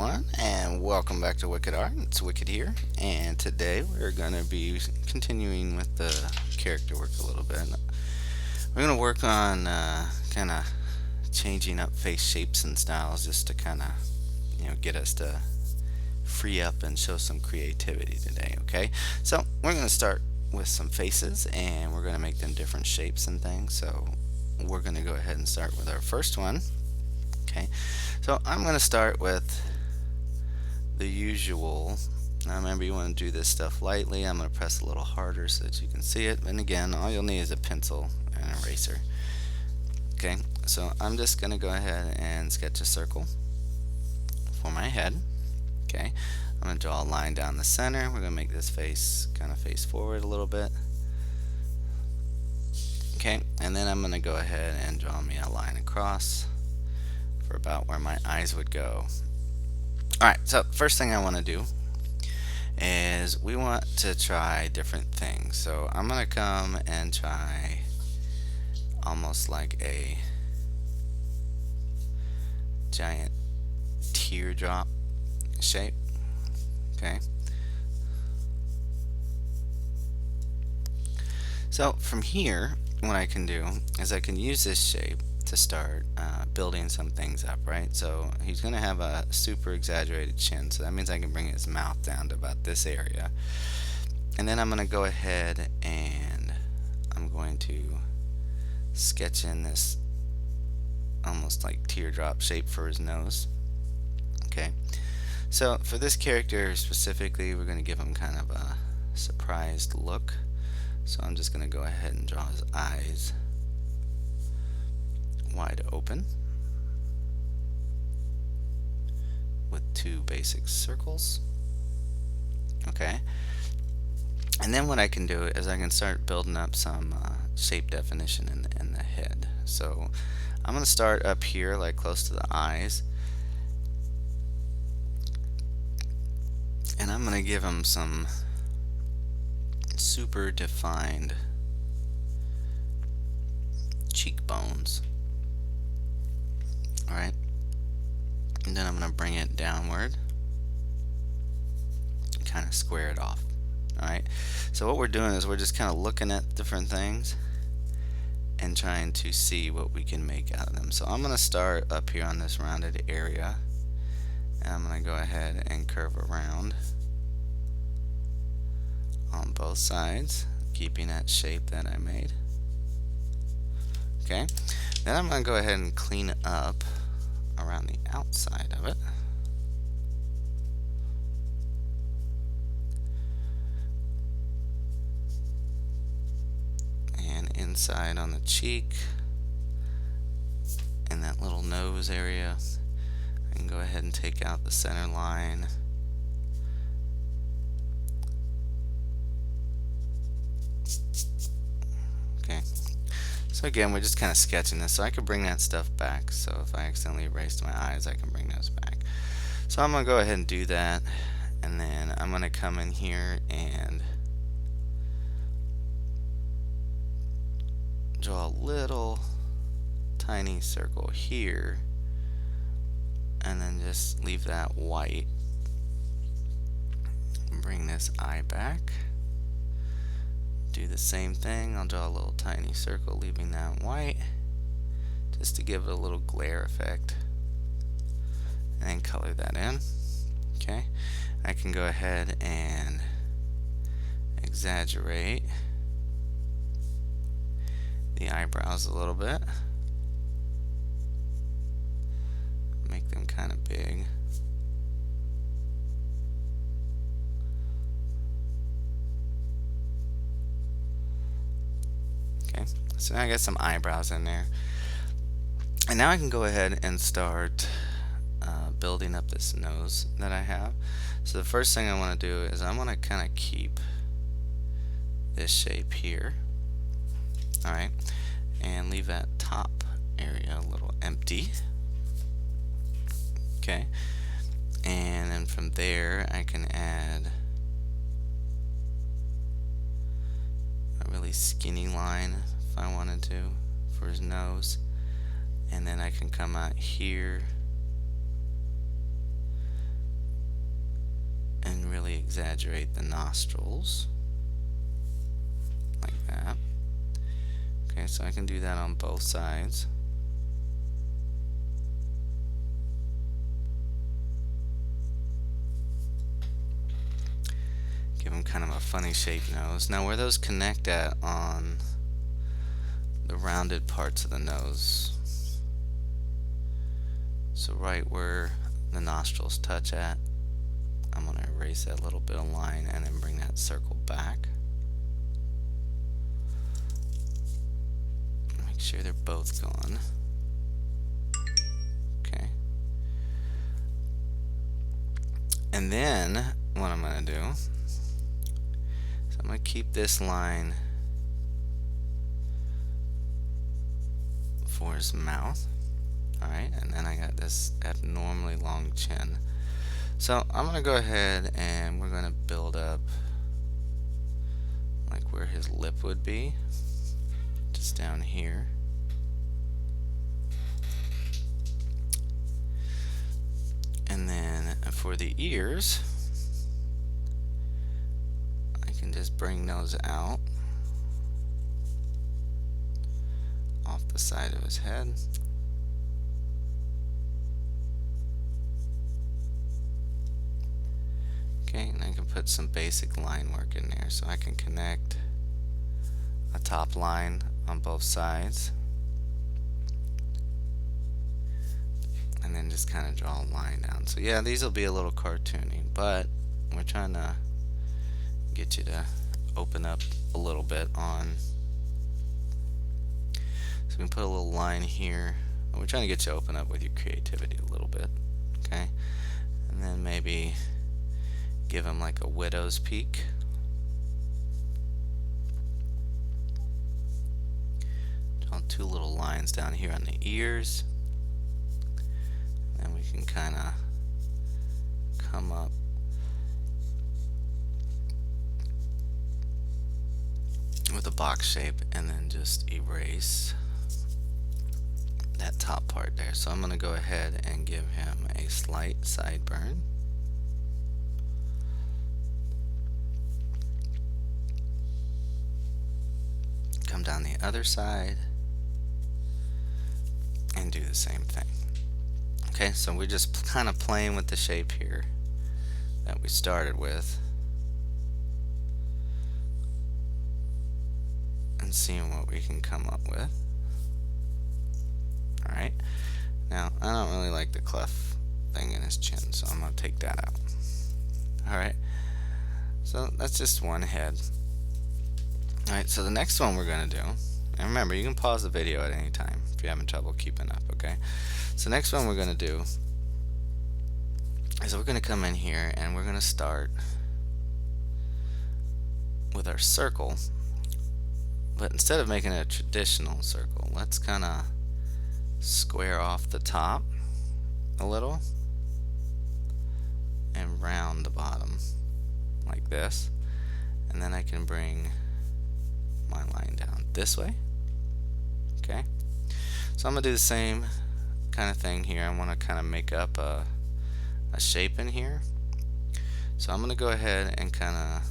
everyone, and welcome back to Wicked Art. It's Wicked here, and today we're going to be continuing with the character work a little bit. We're going to work on kind of changing up face shapes and styles just to kind of, get us to free up and show some creativity today, okay? So we're going to start with some faces, and we're going to make them different shapes and things. So we're going to go ahead and start with our first one. Okay, so I'm going to start with the usual. Now remember, you want to do this stuff lightly. I'm going to press a little harder so that you can see it. And again, all you'll need is a pencil and an eraser. Okay, so I'm just going to go ahead and sketch a circle for my head. Okay, I'm going to draw a line down the center. We're going to make this face kind of face forward a little bit. Okay, and then I'm going to go ahead and draw me a line across for about where my eyes would go. Alright, so first thing I want to do is we want to try different things. So I'm going to come and try almost like a giant teardrop shape. Okay. So from here, what I can do is I can use this shape to start building some things up, right? So he's going to have a super exaggerated chin, so that means I can bring his mouth down to about this area. And then I'm going to go ahead and I'm going to sketch in this almost like teardrop shape for his nose. Okay, so for this character specifically, we're going to give him kind of a surprised look. So I'm just going to go ahead and draw his eyes wide open with two basic circles. Okay, and then what I can do is I can start building up some shape definition in the head. So I'm going to start up here, like close to the eyes, and I'm going to give him some super defined cheekbones. Alright, and then I'm going to bring it downward and kind of square it off. Alright, so what we're doing is we're just kind of looking at different things and trying to see what we can make out of them. So I'm going to start up here on this rounded area, and I'm going to go ahead and curve around on both sides, keeping that shape that I made. Okay, then I'm going to go ahead and clean up around the outside of it. And inside on the cheek and that little nose area, I can go ahead and take out the center line. Okay. So again, we're just kind of sketching this, so I could bring that stuff back. So if I accidentally erased my eyes, I can bring those back. So I'm going to go ahead and do that, and then I'm going to come in here and draw a little tiny circle here, and then just leave that white. Bring this eye back. Do the same thing. I'll draw a little tiny circle, leaving that white, just to give it a little glare effect, and then color that in. Okay, I can go ahead and exaggerate the eyebrows a little bit, make them kind of big. Okay, so now I got some eyebrows in there, and now I can go ahead and start building up this nose that I have. So the first thing I want to do is I want to kind of keep this shape here, alright, and leave that top area a little empty. Okay, and then from there I can add a really skinny line if I wanted to for his nose, and then I can come out here and really exaggerate the nostrils like that. Okay, so I can do that on both sides. Give him kind of a funny shaped nose. Now where those connect at on the rounded parts of the nose, so right where the nostrils touch at, I'm going to erase that little bit of line and then bring that circle back. Make sure they're both gone. Okay. And then what I'm going to do is I'm going to keep this line for his mouth. Alright, and then I got this abnormally long chin. So I'm going to go ahead and we're going to build up like where his lip would be, just down here. And then for the ears, I can just bring those out off the side of his head. Okay, and I can put some basic line work in there, so I can connect a top line on both sides and then just kind of draw a line down. So yeah, these will be a little cartoony, but we're trying to get you to open up a little bit on, so we can put a little line here. We're trying to get you to open up with your creativity a little bit, okay? And then maybe give him like a widow's peak. Draw two little lines down here on the ears. And we can kind of come up with a box shape and then just erase that top part there. So I'm going to go ahead and give him a slight sideburn. Come down the other side and do the same thing. Okay, so we're just kind of playing with the shape here that we started with and seeing what we can come up with. Alright, now I don't really like the cleft thing in his chin, so I'm going to take that out. Alright, so that's just one head. Alright, so the next one we're going to do, and remember, you can pause the video at any time if you're having trouble keeping up, okay? So next one we're going to do is we're going to come in here and we're going to start with our circle, but instead of making a traditional circle, let's kind of square off the top a little and round the bottom like this, and then I can bring my line down this way. Okay, so I'm gonna do the same kind of thing here. I want to kind of make up a shape in here, so I'm gonna go ahead and kind of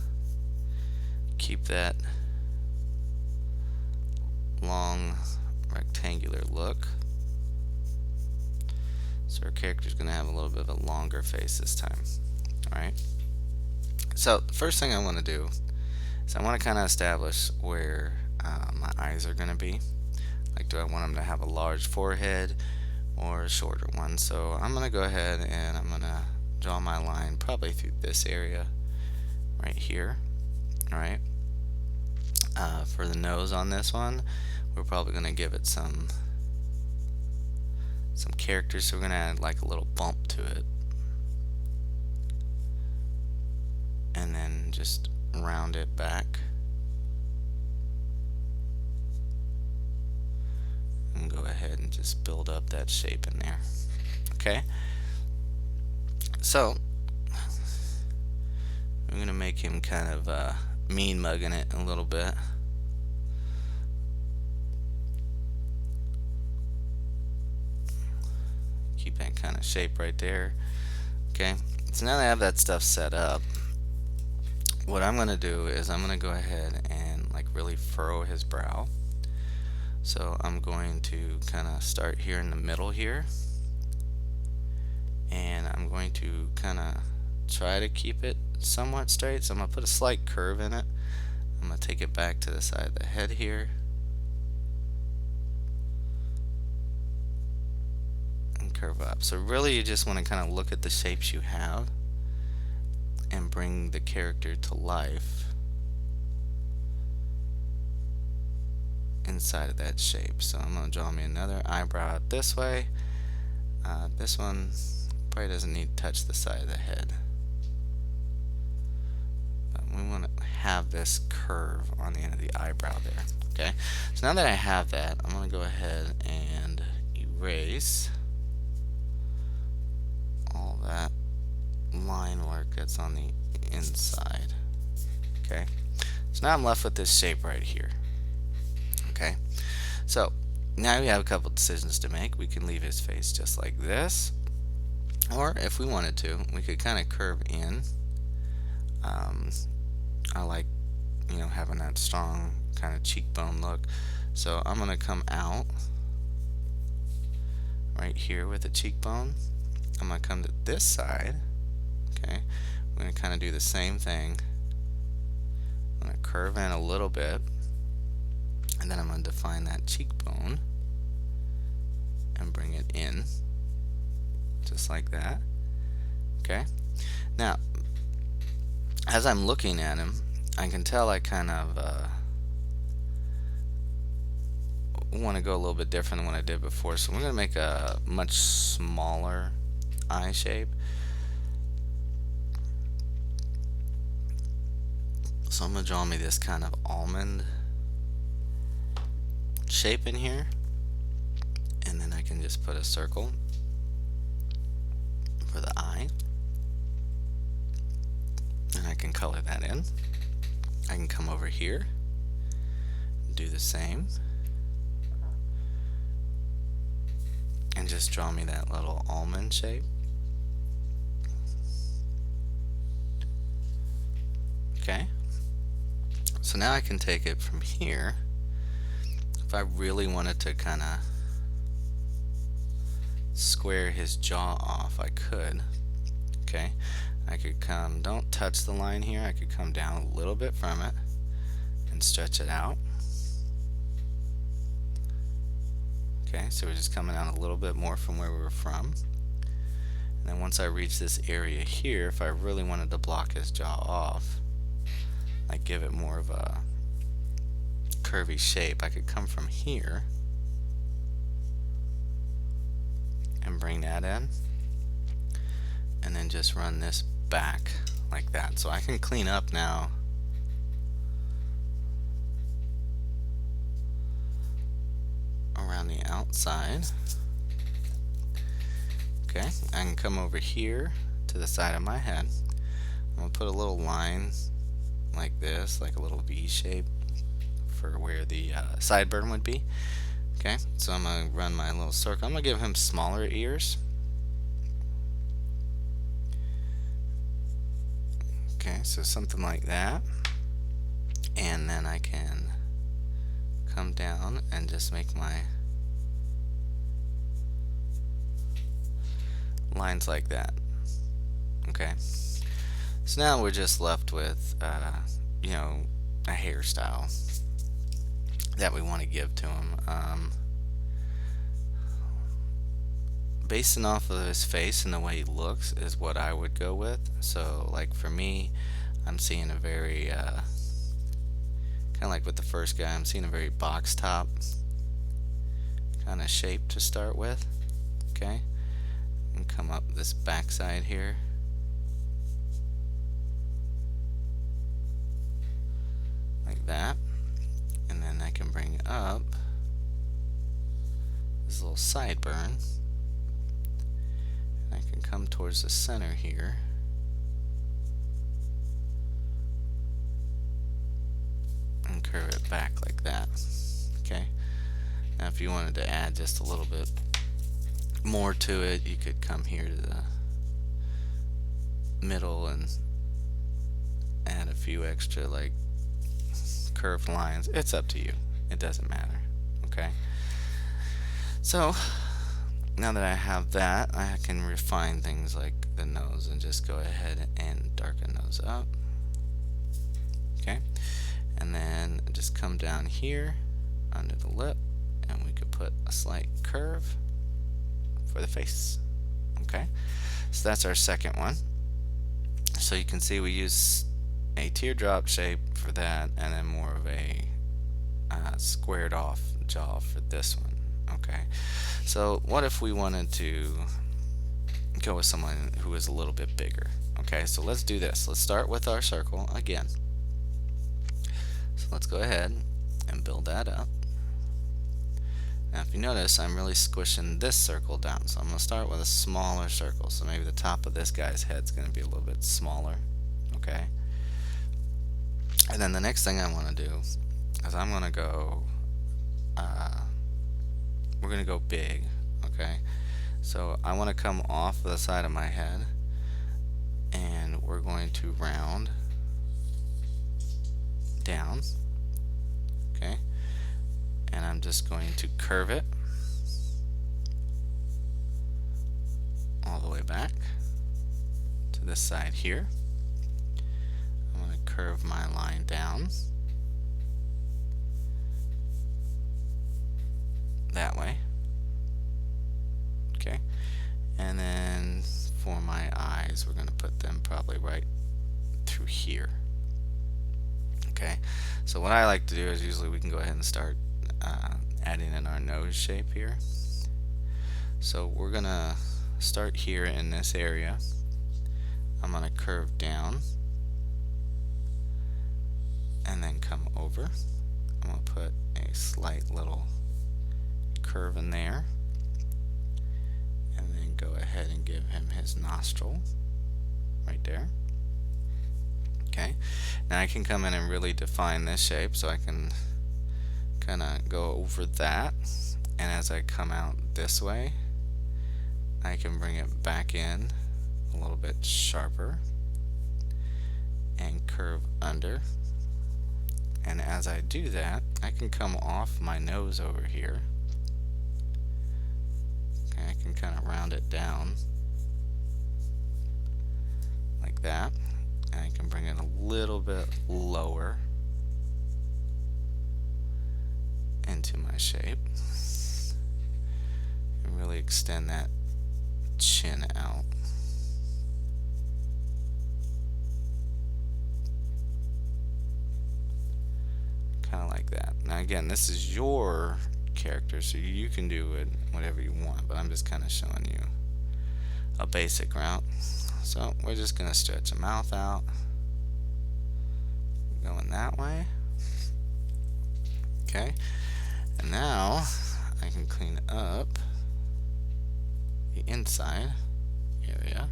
keep that long rectangular look. So our character's gonna have a little bit of a longer face this time. Alright, so the first thing I want to do is I want to kind of establish where my eyes are going to be. Like, do I want them to have a large forehead or a shorter one? So I'm going to go ahead and I'm going to draw my line probably through this area right here. Alright, for the nose on this one, we're probably going to give it some characters, so we're going to add like a little bump to it and then just round it back and go ahead and just build up that shape in there. Okay, so I'm gonna make him kind of mean mugging it a little bit. Keep that kind of shape right there. Okay, So now that I have that stuff set up, what I'm going to do is I'm going to go ahead and like really furrow his brow. So I'm going to kind of start here in the middle here, and I'm going to kind of try to keep it somewhat straight. So I'm going to put a slight curve in it. I'm going to take it back to the side of the head here and curve up. So really you just want to kind of look at the shapes you have and bring the character to life inside of that shape. So I'm going to draw me another eyebrow out this way. This one probably doesn't need to touch the side of the head, but we want to have this curve on the end of the eyebrow there. Okay, so now that I have that, I'm going to go ahead and erase all that line work that's on the inside. Okay, so now I'm left with this shape right here. Okay, so now we have a couple decisions to make. We can leave his face just like this, or if we wanted to, we could kind of curve in. I like, having that strong kind of cheekbone look, so I'm gonna come out right here with the cheekbone. I'm gonna come to this side. Okay, I'm gonna kind of do the same thing. I'm gonna curve in a little bit, and then I'm gonna define that cheekbone and bring it in just like that. Okay, now as I'm looking at him, I can tell I kind of want to go a little bit different than what I did before, so we're going to make a much smaller eye shape. So I'm going to draw me this kind of almond shape in here, and then I can just put a circle for the eye, and I can color that in. I can come over here, do the same, and just draw me that little almond shape. Okay, so now I can take it from here. If I really wanted to kind of square his jaw off, I could. Okay, I could come, don't touch the line here, I could come down a little bit from it and stretch it out. Okay, so we're just coming down a little bit more from where we were from. And then once I reach this area here, if I really wanted to block his jaw off, like give it more of a curvy shape, I could come from here and bring that in, and then just run this back like that. So I can clean up now around the outside. Okay, I can come over here to the side of my head. I'm going to put a little line like this, like a little V shape for where the sideburn would be. Okay, so I'm going to run my little circle. I'm going to give him smaller ears. Okay, so something like that. And then I can come down and just make my lines like that. Okay, so now we're just left with a hairstyle that we want to give to him. Basing off of his face and the way he looks is what I would go with. So like for me, I'm seeing a very kind of like with the first guy, I'm seeing a very box top kind of shape to start with. Okay, and come up this backside here, like that, and then I can bring up this little sideburn. I can come towards the center here and curve it back like that. Okay, now if you wanted to add just a little bit more to it, you could come here to the middle and add a few extra like curved lines. It's up to you. It doesn't matter. Okay. So now that I have that, I can refine things like the nose and just go ahead and darken those up. Okay. And then just come down here under the lip and we could put a slight curve for the face. Okay. So that's our second one. So you can see we use a teardrop shape for that, and then more of a squared off jaw for this one. Okay, so what if we wanted to go with someone who is a little bit bigger? Okay, so let's do this. Let's start with our circle again. So let's go ahead and build that up. Now if you notice, I'm really squishing this circle down, so I'm going to start with a smaller circle. So maybe the top of this guy's head is going to be a little bit smaller. Okay, and then the next thing I want to do is I'm going to go we're going to go big. Okay, so I want to come off the side of my head and we're going to round down. Okay, and I'm just going to curve it all the way back to this side here. I'm going to curve my line down that way. Okay, and then for my eyes, we're going to put them probably right through here. Okay, so what I like to do is usually we can go ahead and start adding in our nose shape here. So we're going to start here in this area. I'm going to curve down and then come over. I'm going to put a slight little curve in there and then go ahead and give him his nostril right there. Okay, now I can come in and really define this shape, so I can kind of go over that, and as I come out this way I can bring it back in a little bit sharper and curve under, and as I do that I can come off my nose over here. Okay, I can kind of round it down like that, and I can bring it a little bit lower into my shape and really extend that chin out. Kind of like that. Now again, this is your character, so you can do it whatever you want, but I'm just kind of showing you a basic route. So we're just going to stretch the mouth out, going that way. Okay, and now I can clean up the inside area.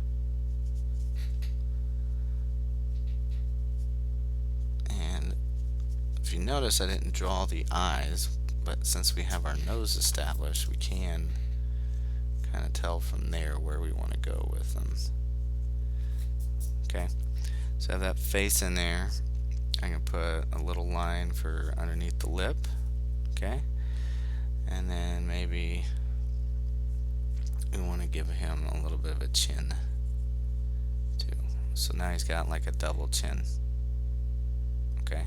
And if you notice, I didn't draw the eyes, but since we have our nose established, we can kind of tell from there where we want to go with them. Okay, so I have that face in there. I can put a little line for underneath the lip. Okay, and then maybe we want to give him a little bit of a chin too. So now he's got like a double chin. Okay,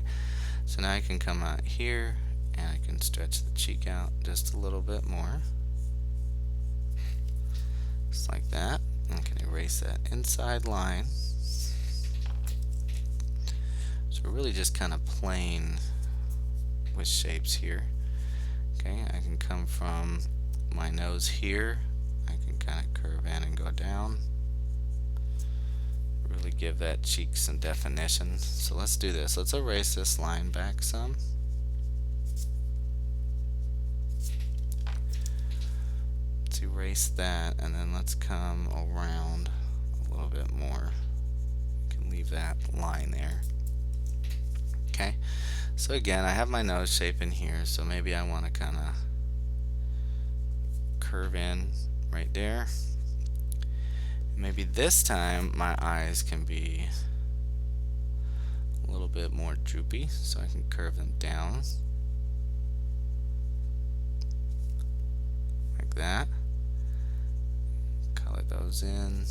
so now I can come out here and I can stretch the cheek out just a little bit more, just like that. I can erase that inside line. So we're really just kind of playing with shapes here. Okay, I can come from my nose here, I can kind of curve in and go down, really give that cheek some definition. So let's do this. Let's erase this line back some. Let's erase that, and then let's come around a little bit more. You can leave that line there. Okay, so again, I have my nose shape in here, so maybe I want to kind of curve in right there, Maybe this time my eyes can be a little bit more droopy, so I can curve them down like that. Color those in.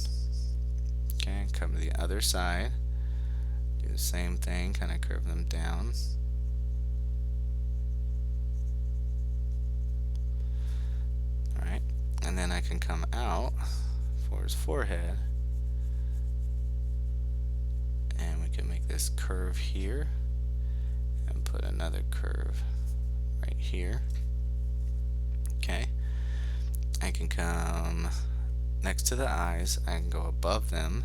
Okay, come to the other side. Do the same thing, kind of curve them down. Alright, and then I can come out for his forehead, and we can make this curve here and put another curve right here. Okay, I can come next to the eyes, I can go above them,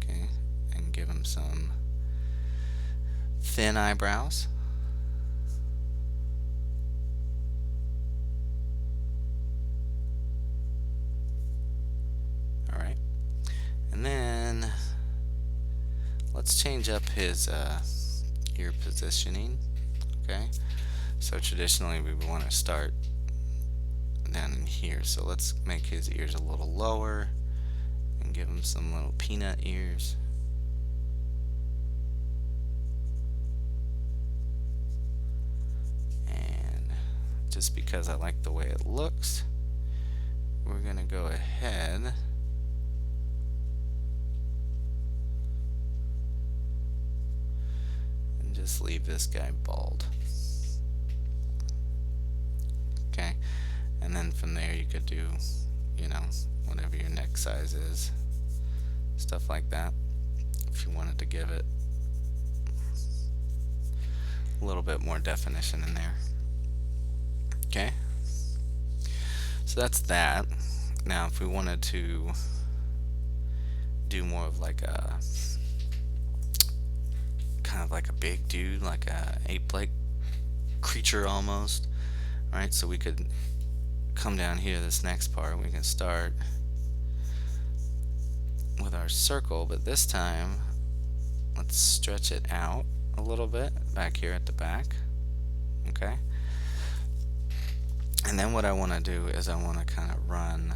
okay, and give him some thin eyebrows. Alright, and then let's change up his ear positioning. Okay, so traditionally we would want to start down in here, so let's make his ears a little lower and give him some little peanut ears. And just because I like the way it looks, we're gonna go ahead and just leave this guy bald. Okay, and then from there you could do, you know, whatever your neck size is, stuff like that, if you wanted to give it a little bit more definition in there. Okay, so that's that. Now if we wanted to do more of like a kind of like a big dude, like a ape-like creature almost, right? So we could come down here, this next part, we can start with our circle, but this time let's stretch it out a little bit back here at the back. Okay, and then what I want to do is I want to kind of run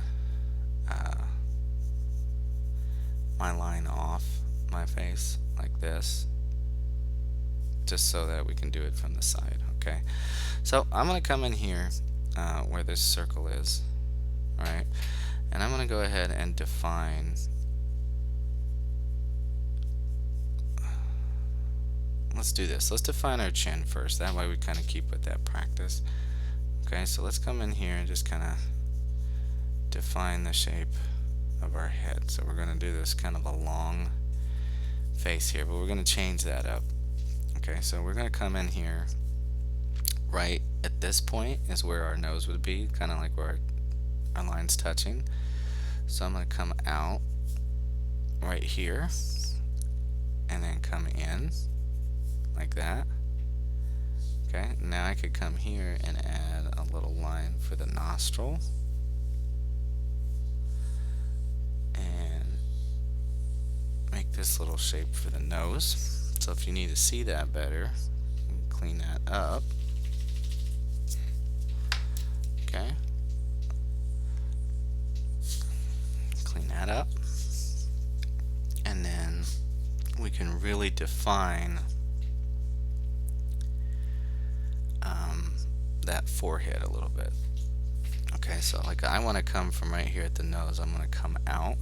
my line off my face like this, just so that we can do it from the side. Okay, so I'm going to come in here where this circle is, alright, and I'm going to go ahead and define, let's do this, let's define our chin first, that way we kind of keep with that practice. Okay, so let's come in here and just kind of define the shape of our head. So we're going to do this kind of a long face here, but we're going to change that up. Okay, so we're going to come in here right at this point is where our nose would be, kind of like where our line's touching. So I'm going to come out right here and then come in like that. Okay, now I could come here and add a little line for the nostril and make this little shape for the nose. So if you need to see that better, you can clean that up. Okay, clean that up, and then we can really define that forehead a little bit. Okay, so like I want to come from right here at the nose, I'm going to come out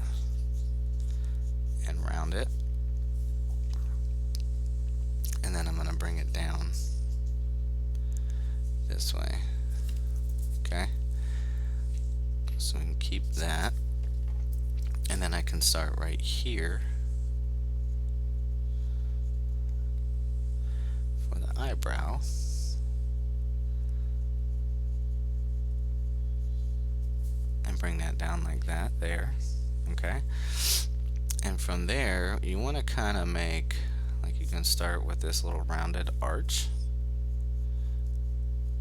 and round it, and then I'm going to bring it down this way. Okay, so we can keep that, and then I can start right here for the eyebrow, and bring that down like that there. Okay, and from there you want to kind of make, like, you can start with this little rounded arch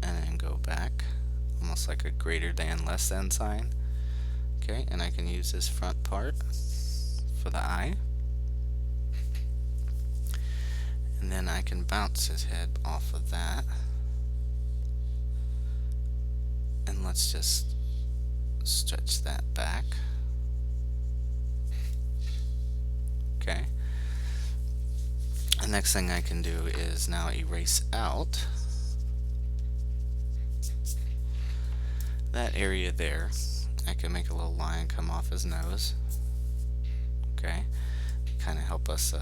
and then go back, almost like a greater than less than sign. Okay, and I can use this front part for the eye, and then I can bounce his head off of that, and let's just stretch that back Okay. The next thing I can do is now erase out that area there. I can make a little line come off his nose. Okay. Kind of help us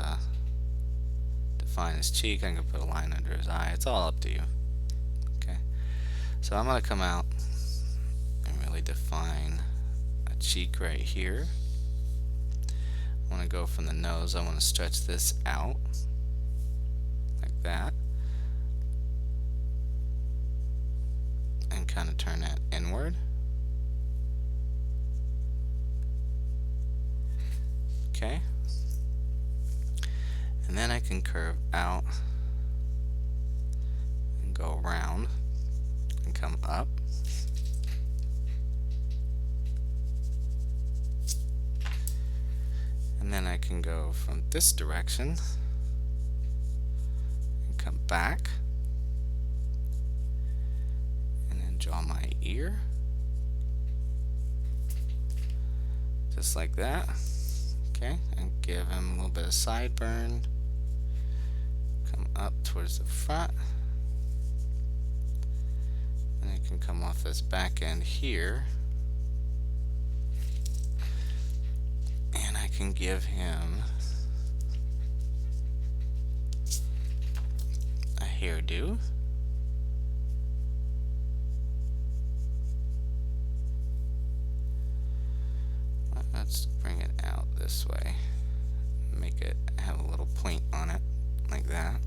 define his cheek. I can put a line under his eye. It's all up to you. Okay. So I'm going to come out and really define a cheek right here. I want to go from the nose. I want to stretch this out like that and kind of turn that inward. Okay. And then I can curve out and go around and come up. And then I can go from this direction and come back and then draw my ear just like that. Okay, and give him a little bit of sideburn. Come up towards the front. And I can come off this back end here. And I can give him a hairdo. Let's bring it out this way. Make it have a little point on it, like that.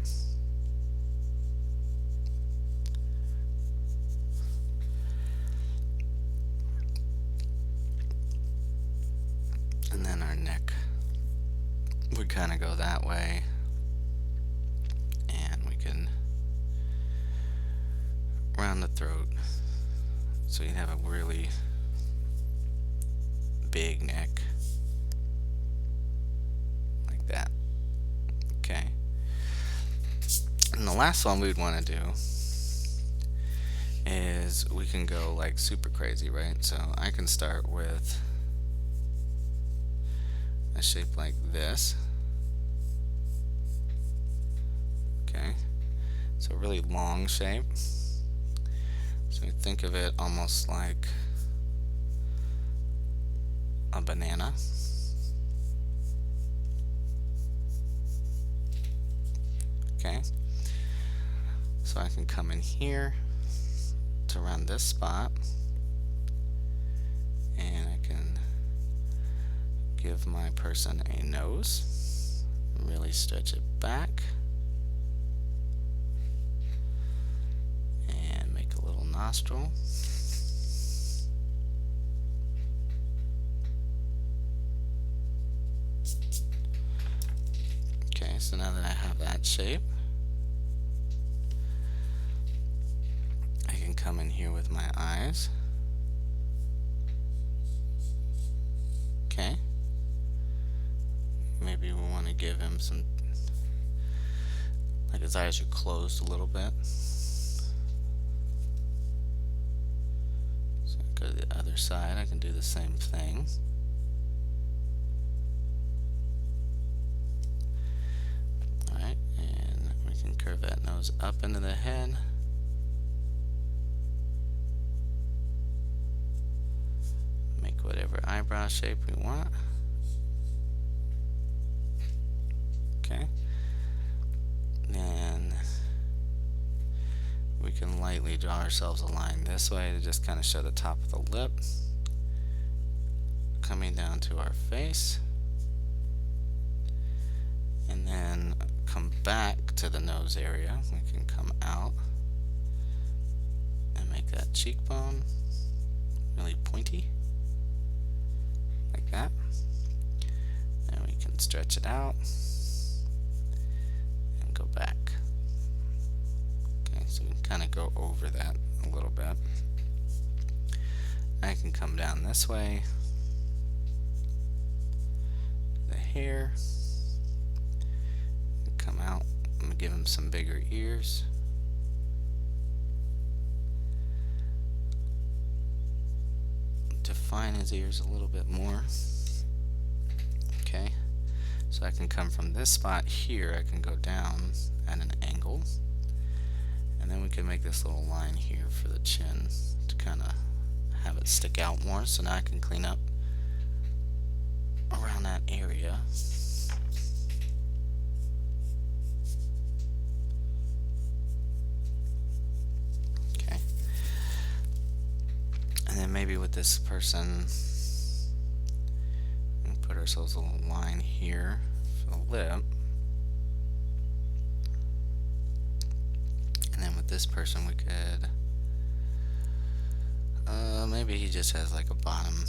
And then our neck would kind of go that way. And we can round the throat so you'd have a really big neck like that. Okay. And the last one we'd want to do is we can go like super crazy, right? So I can start with a shape like this. Okay. So a really long shape. So you think of it almost like a banana. Okay. So I can come in here to around this spot, and I can give my person a nose, really stretch it back, and make a little nostril. Okay, so now that I have that shape, I can come in here with my eyes. Okay. Maybe we want to give him some, like his eyes are closed a little bit. So go to the other side, I can do the same thing. Alright, and we can curve that nose up into the head. Make whatever eyebrow shape we want. Okay. Then we can lightly draw ourselves a line this way to just kind of show the top of the lip. Coming down to our face. And then come back to the nose area. We can come out and make that cheekbone really pointy. Like that. And we can stretch it out and go back. Okay, so we can kind of go over that a little bit. I can come down this way. The hair. Come out. I'm going to give him some bigger ears. Define his ears a little bit more. Okay, So I can come from this spot here, I can go down at an angle, and then we can make this little line here for the chin to kind of have it stick out more. So now I can clean up around that area. Okay. And then maybe with this person, we put ourselves a little line here for the lip. And then with this person we could maybe he just has like a bottom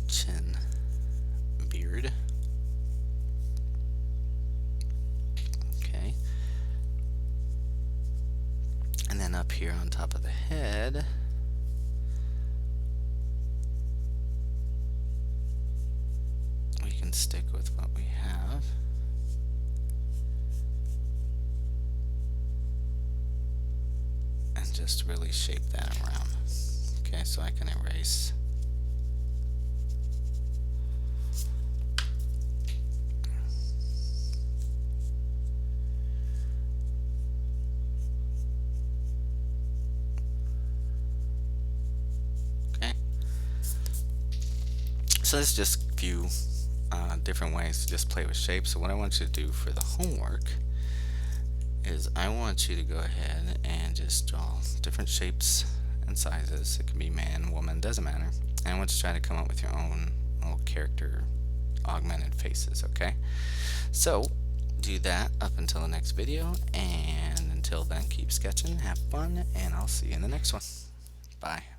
chin beard. Okay. And then up here on top of the head, we can stick with what we have. And just really shape that around. Okay, so I can erase. Okay. So there's just a few different ways to just play with shapes. So what I want you to do for the homework is I want you to go ahead and just draw different shapes and sizes. It can be man, woman, doesn't matter. And I want you to try to come up with your own little character augmented faces, okay? So do that up until the next video, and until then, keep sketching, have fun, and I'll see you in the next one. Bye.